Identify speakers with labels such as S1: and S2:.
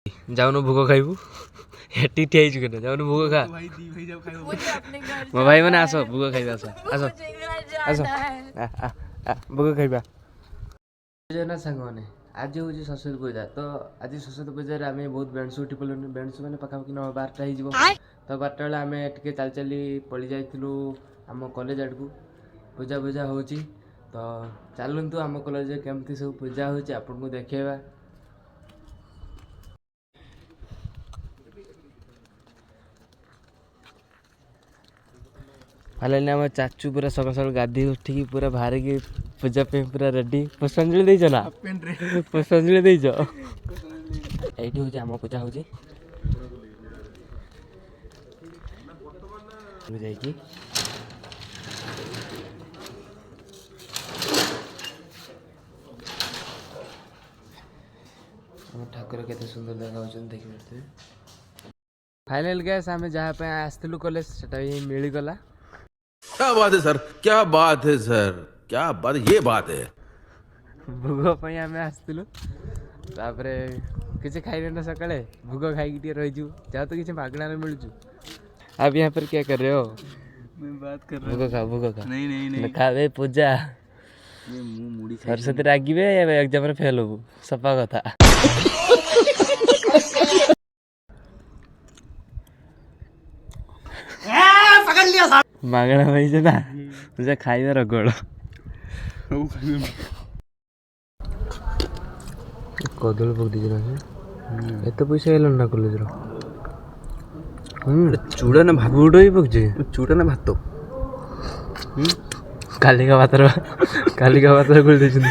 S1: जाऊन भोग खाइबू हेटी ठेइछु केने जाऊन भोग खा मो भाई माने आसो भोग खाइबा आसो आसो भोग खाइबा जना संग माने आज हूँ सरस्वती पूजा तो आज सरस्वती पूजा आम बहुत बेणसु उठी पड़े बेणसु मैंने पाखापाखि 12टा हो तो 12टा बेले आम टे चली चली पड़ी जाइलु आम कॉलेज आड़ को पूजा पूजा हो तो चलतु आम कॉलेज केमती सब पूजा हो आपन को देखा फाइनली आम चाचू पूरा सकाल सकाल गाधी उठिकी पूरा बाहर की पूजा पे पूरा रेडी पुष्पांजलि देइछ ना पुष्पांजलि देइछ एठी होची आम पूजा होची जाई की हम ठाकुर केते सुंदर देखाउछन देखि परते फाइनल गैस आम जहाँ पे आसलु कॉलेज सेटा ही मिली गला
S2: क्या बात है सर क्या बात है सर क्या बात ये बात है
S1: भोग पे आम आसलु तापरे किसी खाई ना सकाଳେ भोग खाई टे रही जहाँ तो किसी मागଣା मिलूँ आप यहाँ पर क्या कर रहे हो
S3: मैं बात कर रहा हूँ
S1: भोग खा
S3: नहीं नहीं नहीं
S1: खावे पूजा
S3: मुंह मुड़ी
S1: सरस्वती रागिबे एग्जाम रे फेल होबू सफा कथा
S3: पकड़ लिया साहब
S1: मागଣା पाइछ ना तुझे खाइबा रगड़ कदल पक दीजिए ना एत पैसा हेल ना कॉलेज रो
S3: चूड़ा ना भात
S1: गुड़ ही पकजे
S3: चूड़ा ना भात तो
S1: कालिका भातर खोल देछन